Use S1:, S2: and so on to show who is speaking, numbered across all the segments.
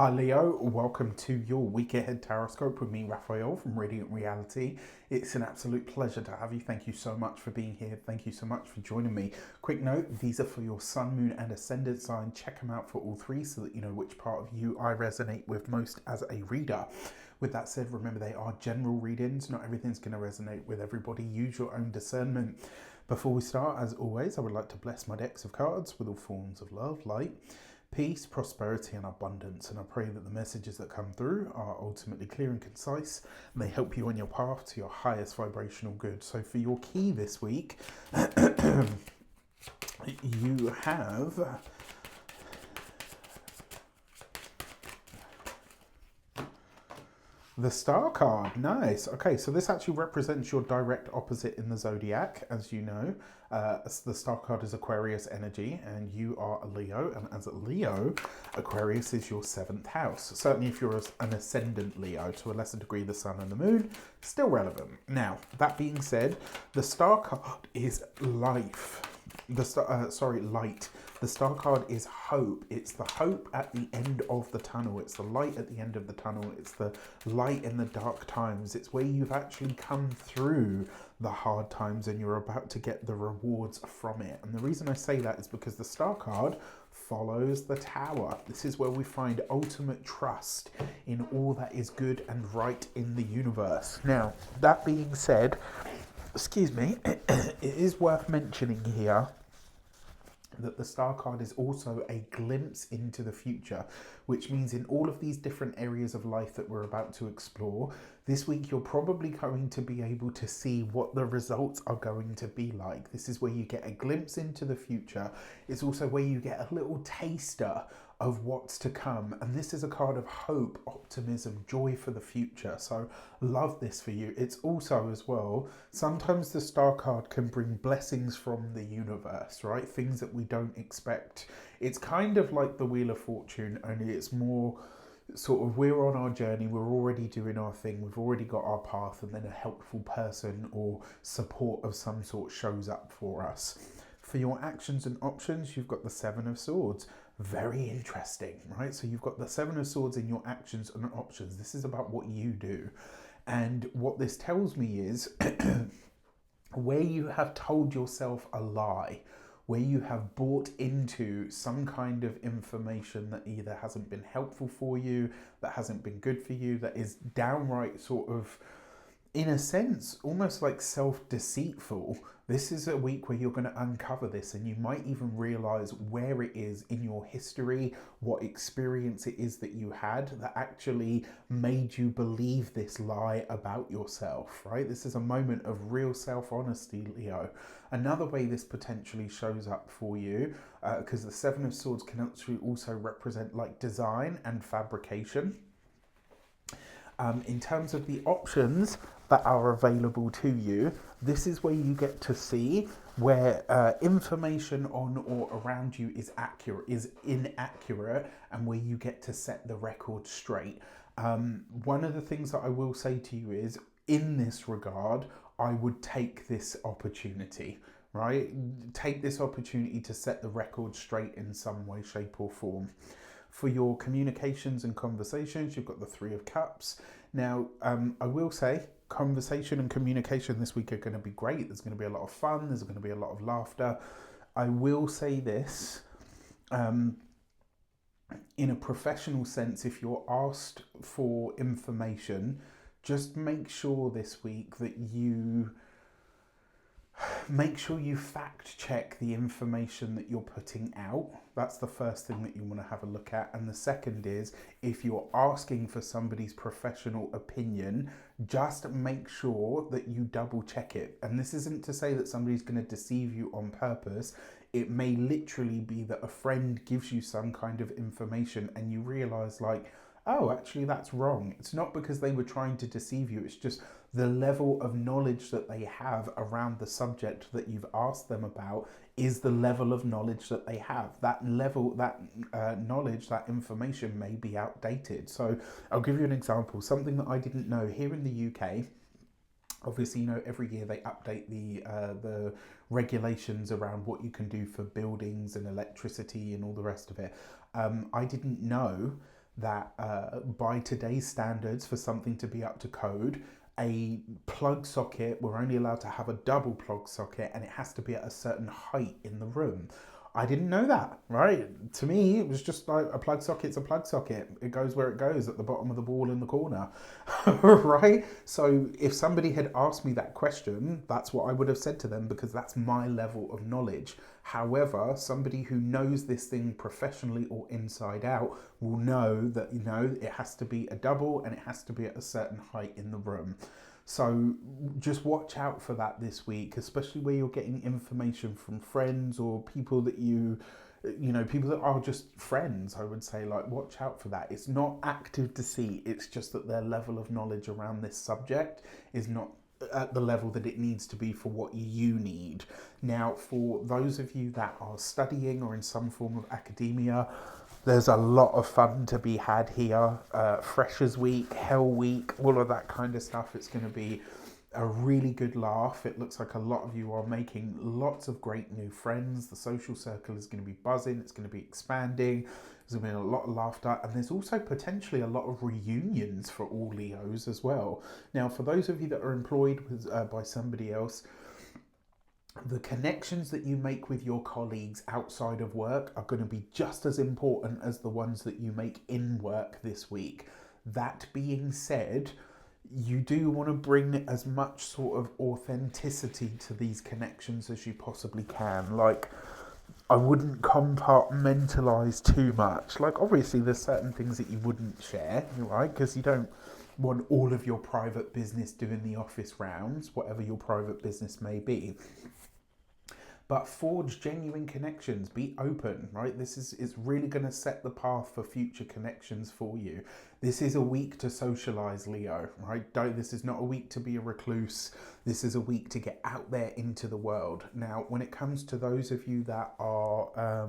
S1: Hi Leo, welcome to your week ahead taroscope with me, Raphael from Reydiant Reality. It's an absolute pleasure to have you. Thank you so much for being here. Thank you so much for joining me. Quick note, these are for your sun, moon and ascendant sign. Check them out for all three so that you know which part of you I resonate with most as a reader. With that said, remember they are general readings. Not everything's going to resonate with everybody. Use your own discernment. Before we start, as always, I would like to bless my decks of cards with all forms of love, light, peace, prosperity and abundance, and I pray that the messages that come through are ultimately clear and concise and they help you on your path to your highest vibrational good. So for your key this week, you have the Star card. Nice. Okay, so this actually represents your direct opposite in the zodiac, as you know. The Star card is Aquarius energy, and you are a Leo. And as a Leo, Aquarius is your seventh house. Certainly, if you're an ascendant Leo, to a lesser degree, the Sun and the Moon, still relevant. Now, that being said, the Star card is life. Light. The Star card is hope. It's the hope at the end of the tunnel. It's the light at the end of the tunnel. It's the light in the dark times. It's where you've actually come through the hard times and you're about to get the rewards from it. And the reason I say that is because the Star card follows the Tower. This is where we find ultimate trust in all that is good and right in the universe. Now, that being said, excuse me, it is worth mentioning here that the Star card is also a glimpse into the future, which means in all of these different areas of life that we're about to explore, this week you're probably going to be able to see what the results are going to be like. This is where you get a glimpse into the future. It's also where you get a little taster of what's to come, and this is a card of hope, optimism, joy for the future. So love this for you. It's also as well, sometimes the Star card can bring blessings from the universe, right? Things that we don't expect. It's kind of like the Wheel of Fortune, only it's more sort of, we're on our journey, we're already doing our thing, we've already got our path, and then a helpful person or support of some sort shows up for us. For your actions and options, you've got the Seven of Swords. Very interesting, right? So you've got the Seven of Swords in your actions and options. This is about what you do. And what this tells me is where you have told yourself a lie, where you have bought into some kind of information that either hasn't been helpful for you, that hasn't been good for you, that is downright sort of, in a sense, almost like self-deceitful. This is a week where you're going to uncover this, and you might even realize where it is in your history, what experience it is that you had that actually made you believe this lie about yourself, right? This is a moment of real self-honesty, Leo. Another way this potentially shows up for you, because the Seven of Swords can actually also represent like design and fabrication. In terms of the options that are available to you, this is where you get to see where information on or around you is inaccurate, and where you get to set the record straight. One of the things that I will say to you is, in this regard, I would take this opportunity, right? Take this opportunity to set the record straight in some way, shape, or form. For your communications and conversations, you've got the Three of Cups. Now, I will say, conversation and communication this week are going to be great. There's going to be a lot of fun. There's going to be a lot of laughter. I will say this, in a professional sense, if you're asked for information, just make sure this week that you make sure you fact check the information that you're putting out. That's the first thing that you want to have a look at. And the second is, if you're asking for somebody's professional opinion, just make sure that you double check it. And this isn't to say that somebody's going to deceive you on purpose. It may literally be that a friend gives you some kind of information and you realize, like, oh, actually that's wrong. It's not because they were trying to deceive you. It's just the level of knowledge that they have around the subject that you've asked them about is the level of knowledge that they have. That level, that knowledge, that information may be outdated. So I'll give you an example. Something that I didn't know here in the UK. Obviously, you know, every year they update the regulations around what you can do for buildings and electricity and all the rest of it. I didn't know that by today's standards, for something to be up to code, a plug socket, we're only allowed to have a double plug socket, and it has to be at a certain height in the room. I didn't know that, right? To me, it was just like a plug socket's a plug socket. It goes where it goes, at the bottom of the wall in the corner, right? So if somebody had asked me that question, that's what I would have said to them, because that's my level of knowledge. However, somebody who knows this thing professionally or inside out will know that, it has to be a double and it has to be at a certain height in the room. So just watch out for that this week, especially where you're getting information from friends or people that people that are just friends, I would say, like, watch out for that. It's not active deceit, it's just that their level of knowledge around this subject is not at the level that it needs to be for what you need. Now, for those of you that are studying or in some form of academia, there's a lot of fun to be had here. Freshers Week, Hell Week, all of that kind of stuff. It's going to be a really good laugh. It looks like a lot of you are making lots of great new friends. The social circle is going to be buzzing. It's going to be expanding. There's going to be a lot of laughter. And there's also potentially a lot of reunions for all Leos as well. Now, for those of you that are employed by somebody else, the connections that you make with your colleagues outside of work are going to be just as important as the ones that you make in work this week. That being said, you do want to bring as much sort of authenticity to these connections as you possibly can. Like, I wouldn't compartmentalize too much. Like, obviously there's certain things that you wouldn't share, right? Because you don't want all of your private business doing the office rounds, whatever your private business may be. But forge genuine connections, be open, right? This is really going to set the path for future connections for you. This is a week to socialize, Leo, right? This is not a week to be a recluse. This is a week to get out there into the world. Now, when it comes to those of you that are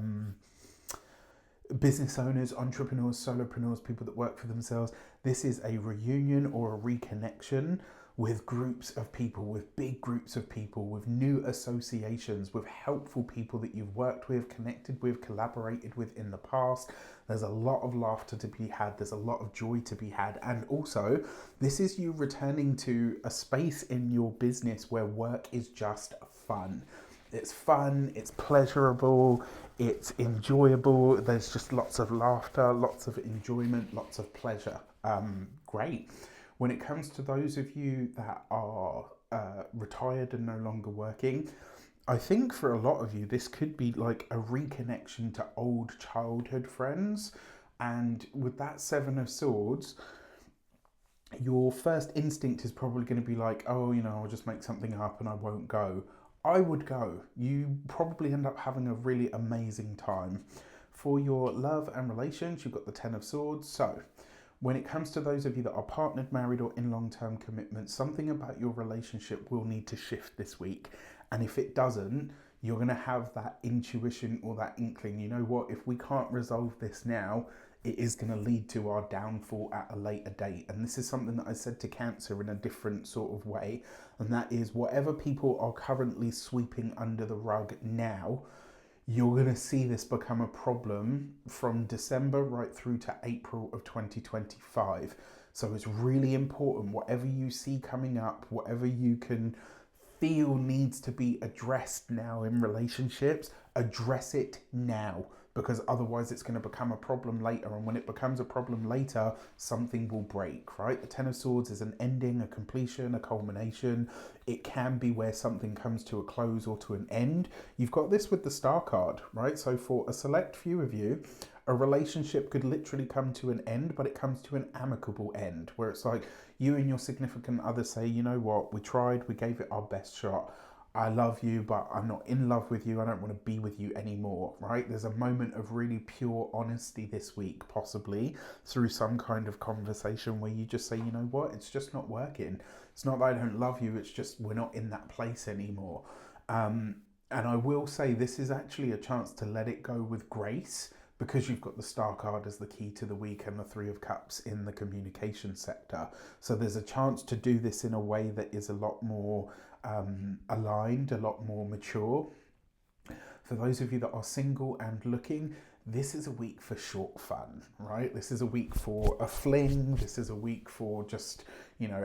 S1: business owners, entrepreneurs, solopreneurs, people that work for themselves, this is a reunion or a reconnection with groups of people, with big groups of people, with new associations, with helpful people that you've worked with, connected with, collaborated with in the past. There's a lot of laughter to be had. There's a lot of joy to be had. And also, this is you returning to a space in your business where work is just fun. It's fun, it's pleasurable, it's enjoyable. There's just lots of laughter, lots of enjoyment, lots of pleasure. Great. When it comes to those of you that are retired and no longer working, I think for a lot of you, this could be like a reconnection to old childhood friends. And with that Seven of Swords, your first instinct is probably going to be like, oh, I'll just make something up and I won't go. I would go. You probably end up having a really amazing time. For your love and relations, you've got the Ten of Swords. So when it comes to those of you that are partnered, married, or in long-term commitments, something about your relationship will need to shift this week. And if it doesn't, you're going to have that intuition or that inkling. You know what? If we can't resolve this now, it is going to lead to our downfall at a later date. And this is something that I said to Cancer in a different sort of way. And that is, whatever people are currently sweeping under the rug now, you're going to see this become a problem from December right through to April of 2025. So it's really important, whatever you see coming up, whatever you can feel needs to be addressed now in relationships, address it now, because otherwise it's going to become a problem later. And when it becomes a problem later, something will break, right? The Ten of Swords is an ending, a completion, a culmination. It can be where something comes to a close or to an end. You've got this with the Star card, right? So for a select few of you, a relationship could literally come to an end, but it comes to an amicable end, where it's like you and your significant other say, you know what, we tried, we gave it our best shot. I love you, but I'm not in love with you. I don't want to be with you anymore, right? There's a moment of really pure honesty this week, possibly through some kind of conversation where you just say, you know what, it's just not working. It's not that I don't love you, it's just we're not in that place anymore. And I will say this is actually a chance to let it go with grace, because you've got the Star card as the key to the week and the Three of Cups in the communication sector. So there's a chance to do this in a way that is a lot more aligned, a lot more mature. For those of you that are single and looking, this is a week for short fun, right? This is a week for a fling. This is a week for just,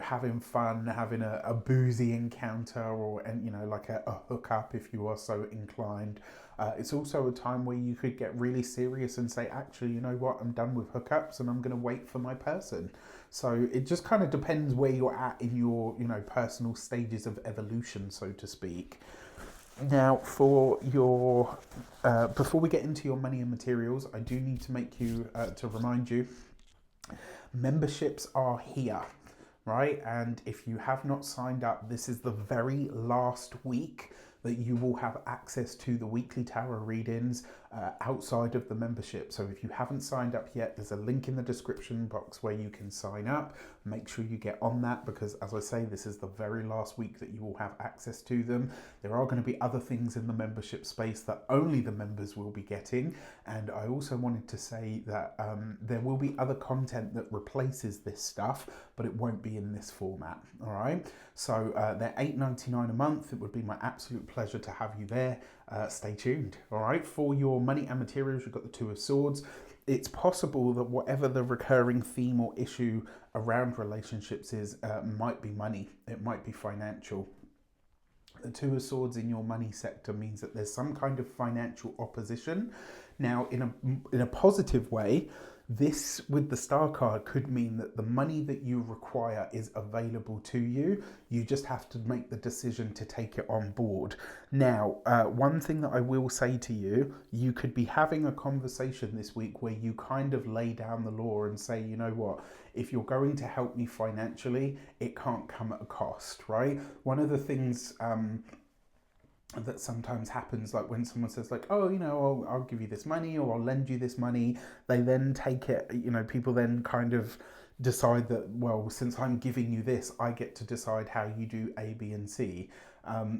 S1: having fun, having a boozy encounter, or, like a hookup if you are so inclined. It's also a time where you could get really serious and say, actually, you know what, I'm done with hookups and I'm going to wait for my person. So it just kind of depends where you're at in your, personal stages of evolution, so to speak. Now, for your before we get into your money and materials, I do need to remind you, memberships are here, right? And if you have not signed up, this is the very last week that you will have access to the weekly tarot readings outside of the membership. So if you haven't signed up yet, there's a link in the description box where you can sign up. Make sure you get on that, because as I say, this is the very last week that you will have access to them. There are going to be other things in the membership space that only the members will be getting. And I also wanted to say that there will be other content that replaces this stuff, but it won't be in this format. All right. So they're $8.99 a month. It would be my absolute pleasure to have you there. Stay tuned. All right. For your money and materials, you've got the Two of Swords. It's possible that whatever the recurring theme or issue around relationships is, might be money. It might be financial. The Two of Swords in your money sector means that there's some kind of financial opposition. Now, in a positive way, this with the Star card could mean that the money that you require is available to you. You just have to make the decision to take it on board. Now, one thing that I will say to you, you could be having a conversation this week where you kind of lay down the law and say, you know what, if you're going to help me financially, it can't come at a cost, right? One of the things that sometimes happens, like when someone says like, oh, I'll give you this money, or I'll lend you this money, they then take it, people then kind of decide that, well, since I'm giving you this, I get to decide how you do A, B, and C.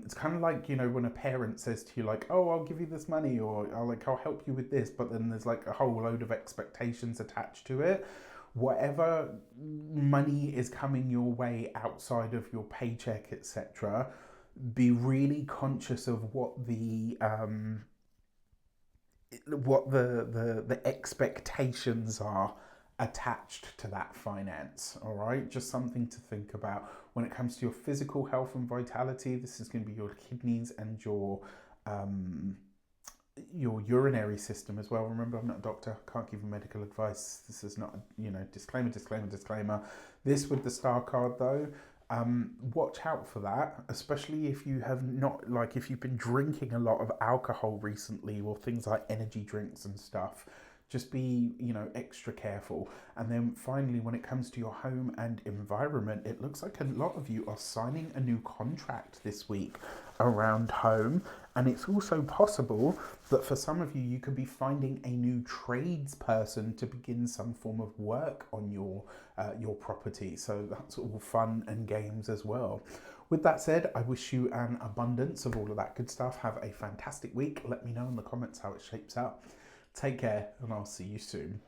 S1: It's kind of like, when a parent says to you like, oh, I'll give you this money, or I'll help you with this, but then there's like a whole load of expectations attached to it. Whatever money is coming your way outside of your paycheck, etc., be really conscious of what the expectations are attached to that finance. All right, just something to think about when it comes to your physical health and vitality. This is going to be your kidneys and your urinary system as well. Remember, I'm not a doctor, can't give you medical advice. This is not, disclaimer. This with the Star card though, watch out for that, especially if you have not, like if you've been drinking a lot of alcohol recently, or things like energy drinks and stuff. Just be, extra careful. And then finally, when it comes to your home and environment, it looks like a lot of you are signing a new contract this week around home. And it's also possible that for some of you, you could be finding a new tradesperson to begin some form of work on your property. So that's all fun and games as well. With that said, I wish you an abundance of all of that good stuff. Have a fantastic week. Let me know in the comments how it shapes out. Take care, and I'll see you soon.